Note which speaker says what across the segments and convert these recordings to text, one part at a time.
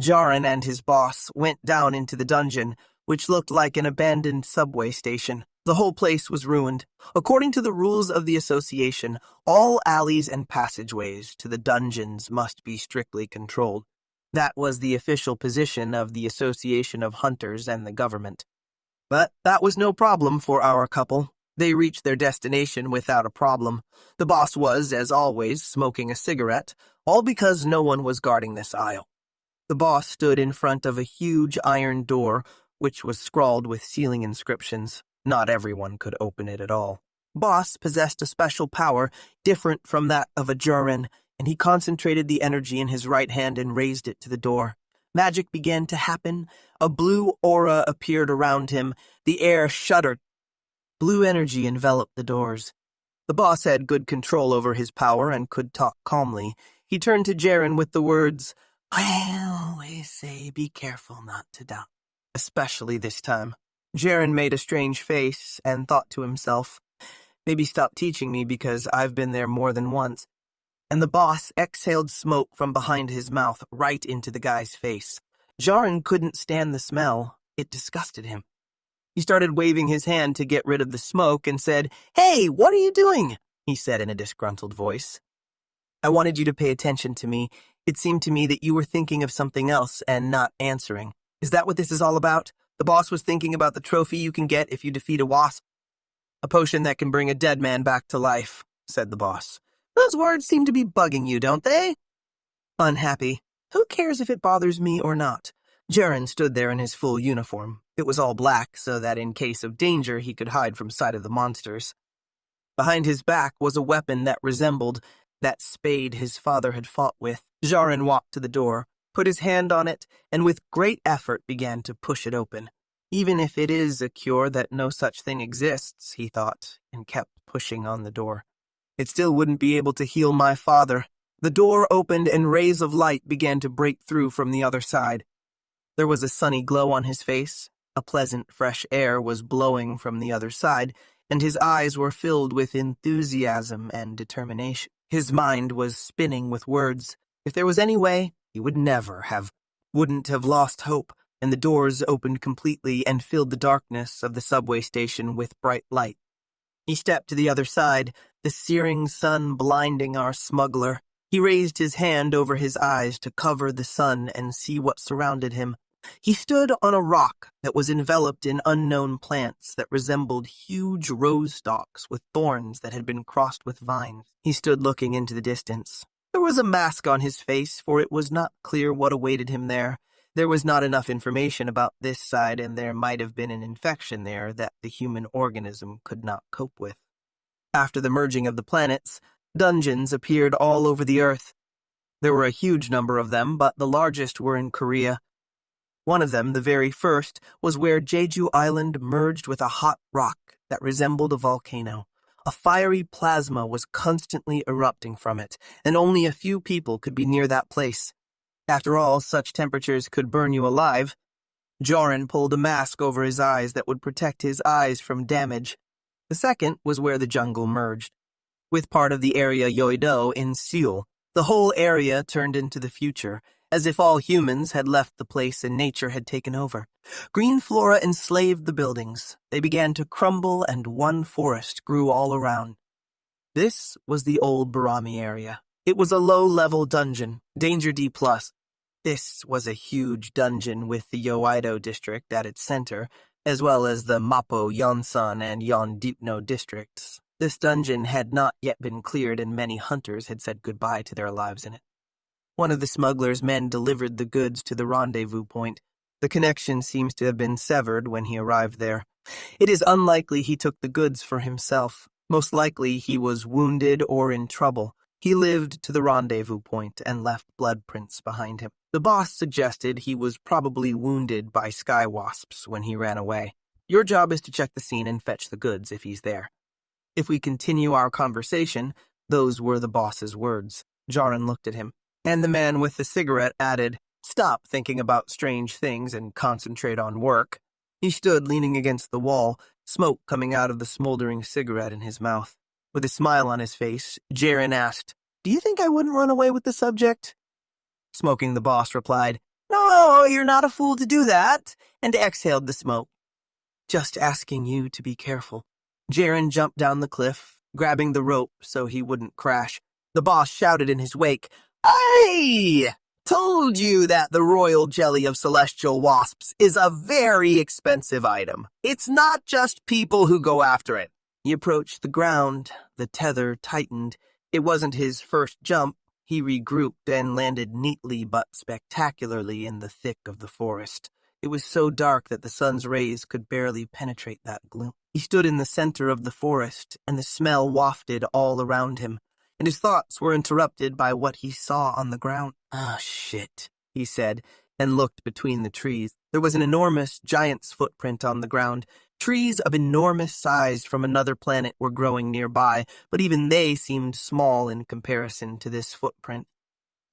Speaker 1: Jaren and his boss went down into the dungeon, which looked like an abandoned subway station. The whole place was ruined. According to the rules of the association, all alleys and passageways to the dungeons must be strictly controlled. That was the official position of the Association of Hunters and the government. But that was no problem for our couple. They reached their destination without a problem. The boss was, as always, smoking a cigarette, all because no one was guarding this aisle. The boss stood in front of a huge iron door, which was scrawled with sealing inscriptions. Not everyone could open it at all. Boss possessed a special power different from that of a Jaren, and he concentrated the energy in his right hand and raised it to the door. Magic began to happen. A blue aura appeared around him. The air shuddered. Blue energy enveloped the doors. The boss had good control over his power and could talk calmly. He turned to Jaren with the words, "I always say be careful not to doubt, especially this time." Jaren made a strange face and thought to himself, maybe stop teaching me because I've been there more than once. And the boss exhaled smoke from behind his mouth right into the guy's face. Jaren couldn't stand the smell. It disgusted him. He started waving his hand to get rid of the smoke and said, "Hey, what are you doing?" he said in a disgruntled voice. "I wanted you to pay attention to me. It seemed to me that you were thinking of something else and not answering. Is that what this is all about? The boss was thinking about the trophy you can get if you defeat a wasp. A potion that can bring a dead man back to life," said the boss. "Those words seem to be bugging you, don't they?" "Unhappy. Who cares if it bothers me or not?" Jaren stood there in his full uniform. It was all black, so that in case of danger he could hide from sight of the monsters. Behind his back was a weapon that resembled that spade his father had fought with. Jaren walked to the door, put his hand on it, and with great effort began to push it open. Even if it is a cure that no such thing exists, he thought, and kept pushing on the door. It still wouldn't be able to heal my father. The door opened and rays of light began to break through from the other side. There was a sunny glow on his face. A pleasant fresh air was blowing from the other side, and his eyes were filled with enthusiasm and determination. His mind was spinning with words. If there was any way, he wouldn't have lost hope, and the doors opened completely and filled the darkness of the subway station with bright light. He stepped to the other side, the searing sun blinding our smuggler. He raised his hand over his eyes to cover the sun and see what surrounded him. He stood on a rock that was enveloped in unknown plants that resembled huge rose stalks with thorns that had been crossed with vines. He stood looking into the distance. There was a mask on his face, for it was not clear what awaited him there. There was not enough information about this side, and there might have been an infection there that the human organism could not cope with. After the merging of the planets, dungeons appeared all over the earth. There were a huge number of them, but the largest were in Korea. One of them, the very first, was where Jeju Island merged with a hot rock that resembled a volcano. A fiery plasma was constantly erupting from it, and only a few people could be near that place. After all, such temperatures could burn you alive. Jaren pulled a mask over his eyes that would protect his eyes from damage. The second was where the jungle merged, with part of the area Yoido in Seoul. The whole area turned into the future, as if all humans had left the place and nature had taken over. Green flora enslaved the buildings. They began to crumble, and one forest grew all around. This was the old Barami area. It was a low-level dungeon, Danger D+. This was a huge dungeon with the Yoido district at its center, as well as the Mappo, Yonsan, and Yondipno districts. This dungeon had not yet been cleared, and many hunters had said goodbye to their lives in it. One of the smuggler's men delivered the goods to the rendezvous point. The connection seems to have been severed when he arrived there. It is unlikely he took the goods for himself. Most likely he was wounded or in trouble. He lived to the rendezvous point and left blood prints behind him. The boss suggested he was probably wounded by sky wasps when he ran away. Your job is to check the scene and fetch the goods if he's there. If we continue our conversation, those were the boss's words. Jaren looked at him, and the man with the cigarette added, "Stop thinking about strange things and concentrate on work." He stood leaning against the wall, smoke coming out of the smoldering cigarette in his mouth. With a smile on his face, Jaren asked, "Do you think I wouldn't run away with the subject?" Smoking the boss replied, No, you're not a fool to do that, and exhaled the smoke. Just asking you to be careful. Jaren jumped down the cliff, grabbing the rope so he wouldn't crash. The boss shouted in his wake, "I told you that the royal jelly of celestial wasps is a very expensive item. It's not just people who go after it." He approached the ground. The tether tightened. It wasn't his first jump. He regrouped and landed neatly but spectacularly in the thick of the forest. It was so dark that the sun's rays could barely penetrate that gloom. He stood in the center of the forest, and the smell wafted all around him, and his thoughts were interrupted by what he saw on the ground. "Ah, shit," he said, and looked between the trees. There was an enormous giant's footprint on the ground. Trees of enormous size from another planet were growing nearby, but even they seemed small in comparison to this footprint.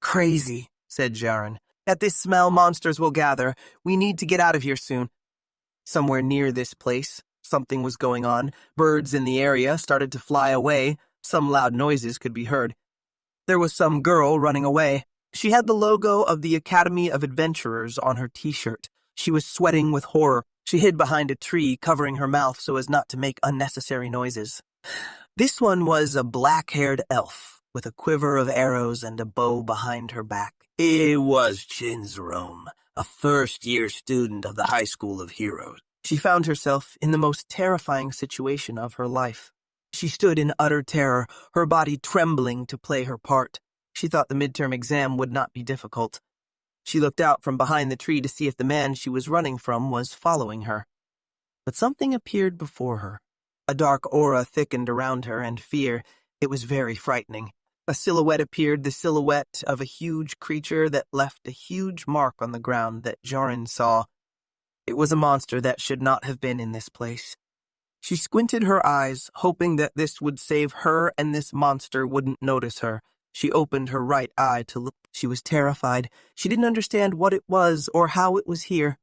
Speaker 1: "Crazy," said Jaren. "At this smell, monsters will gather. We need to get out of here soon." Somewhere near this place, something was going on. Birds in the area started to fly away. Some loud noises could be heard. There was some girl running away. She had the logo of the Academy of Adventurers on her t-shirt. She was sweating with horror. She hid behind a tree, covering her mouth so as not to make unnecessary noises. This one was a black-haired elf, with a quiver of arrows and a bow behind her back. It was Chinzrome, a first-year student of the High School of Heroes. She found herself in the most terrifying situation of her life. She stood in utter terror, her body trembling to play her part. She thought the midterm exam would not be difficult. She looked out from behind the tree to see if the man she was running from was following her. But something appeared before her. A dark aura thickened around her, and fear. It was very frightening. A silhouette appeared, the silhouette of a huge creature that left a huge mark on the ground that Jaren saw. It was a monster that should not have been in this place. She squinted her eyes, hoping that this would save her and this monster wouldn't notice her. She opened her right eye to look. She was terrified. She didn't understand what it was or how it was here.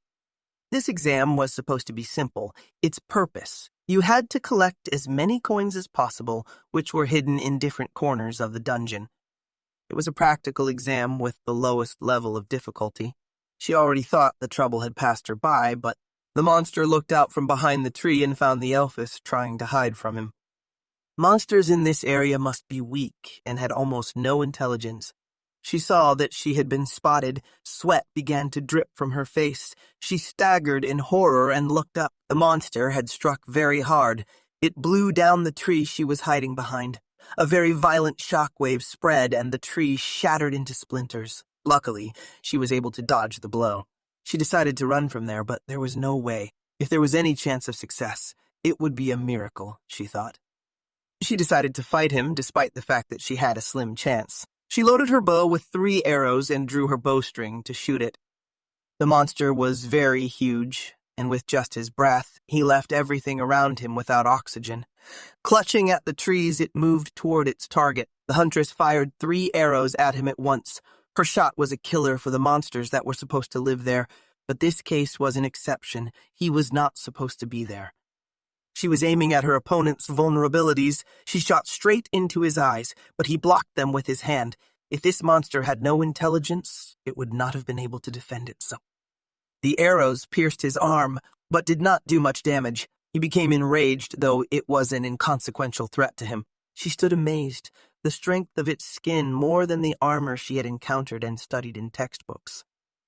Speaker 1: This exam was supposed to be simple. Its purpose. You had to collect as many coins as possible, which were hidden in different corners of the dungeon. It was a practical exam with the lowest level of difficulty. She already thought the trouble had passed her by, but the monster looked out from behind the tree and found the elfess trying to hide from him. Monsters in this area must be weak and had almost no intelligence. She saw that she had been spotted. Sweat began to drip from her face. She staggered in horror and looked up. The monster had struck very hard. It blew down the tree she was hiding behind. A very violent shockwave spread, and the tree shattered into splinters. Luckily, she was able to dodge the blow. She decided to run from there, but there was no way. If there was any chance of success, it would be a miracle, she thought. She decided to fight him, despite the fact that she had a slim chance. She loaded her bow with 3 arrows and drew her bowstring to shoot it. The monster was very huge, and with just his breath, he left everything around him without oxygen. Clutching at the trees, it moved toward its target. The huntress fired 3 arrows at him at once. Her shot was a killer for the monsters that were supposed to live there, but this case was an exception. He was not supposed to be there. She was aiming at her opponent's vulnerabilities. She shot straight into his eyes, but he blocked them with his hand. If this monster had no intelligence, it would not have been able to defend itself. The arrows pierced his arm, but did not do much damage. He became enraged, though it was an inconsequential threat to him. She stood amazed, the strength of its skin more than the armor she had encountered and studied in textbooks.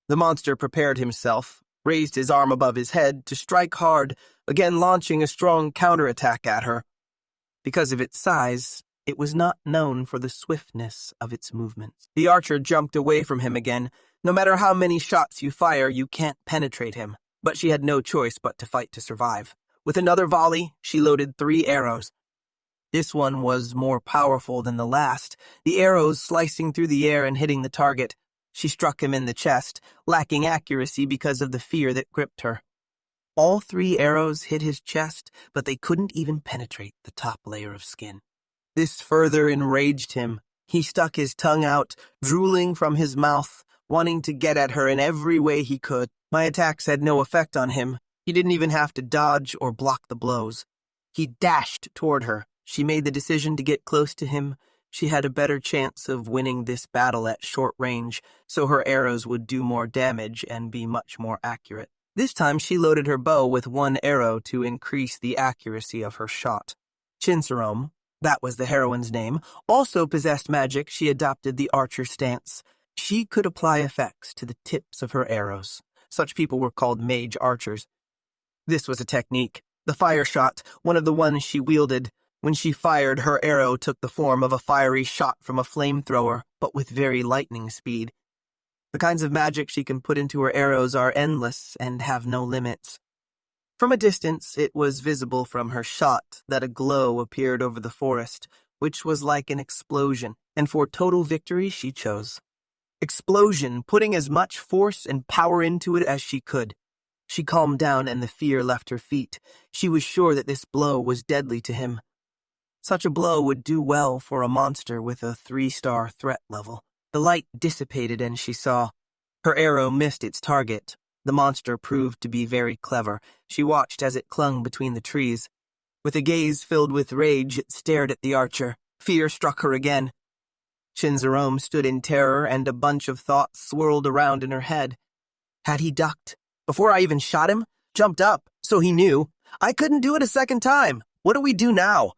Speaker 1: The monster prepared himself, raised his arm above his head to strike hard, again launching a strong counterattack at her. Because of its size, it was not known for the swiftness of its movements. The archer jumped away from him again. No matter how many shots you fire, you can't penetrate him. But she had no choice but to fight to survive. With another volley, she loaded 3 arrows. This one was more powerful than the last, the arrows slicing through the air and hitting the target. She struck him in the chest, lacking accuracy because of the fear that gripped her. All 3 arrows hit his chest, but they couldn't even penetrate the top layer of skin. This further enraged him. He stuck his tongue out, drooling from his mouth, wanting to get at her in every way he could. My attacks had no effect on him. He didn't even have to dodge or block the blows. He dashed toward her. She made the decision to get close to him. She had a better chance of winning this battle at short range, so her arrows would do more damage and be much more accurate. This time she loaded her bow with one arrow to increase the accuracy of her shot. Chinsarom, that was the heroine's name, also possessed magic. She adopted the archer stance. She could apply effects to the tips of her arrows. Such people were called mage archers. This was a technique. The fire shot, one of the ones she wielded. When she fired, her arrow took the form of a fiery shot from a flamethrower, but with very lightning speed. The kinds of magic she can put into her arrows are endless and have no limits. From a distance, it was visible from her shot that a glow appeared over the forest, which was like an explosion, and for total victory she chose explosion, putting as much force and power into it as she could. She calmed down and the fear left her feet. She was sure that this blow was deadly to him. Such a blow would do well for a monster with a 3-star threat level. The light dissipated and she saw. Her arrow missed its target. The monster proved to be very clever. She watched as it clung between the trees. With a gaze filled with rage, it stared at the archer. Fear struck her again. Chinsarom stood in terror and a bunch of thoughts swirled around in her head. Had he ducked? Before I even shot him? Jumped up, so he knew. I couldn't do it a second time. What do we do now?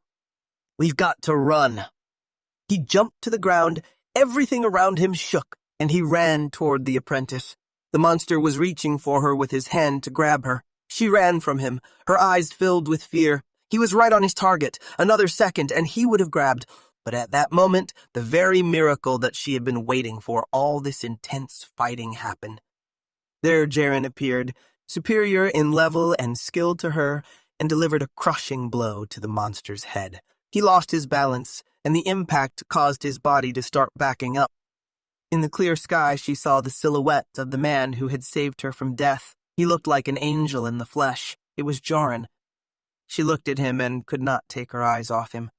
Speaker 1: We've got to run. He jumped to the ground. Everything around him shook, and he ran toward the apprentice. The monster was reaching for her with his hand to grab her. She ran from him, her eyes filled with fear. He was right on his target. Another second, and he would have grabbed. But at that moment, the very miracle that she had been waiting for, all this intense fighting happened. There Jaren appeared, superior in level and skill to her, and delivered a crushing blow to the monster's head. He lost his balance, and the impact caused his body to start backing up. In the clear sky, she saw the silhouette of the man who had saved her from death. He looked like an angel in the flesh. It was Jaren. She looked at him and could not take her eyes off him.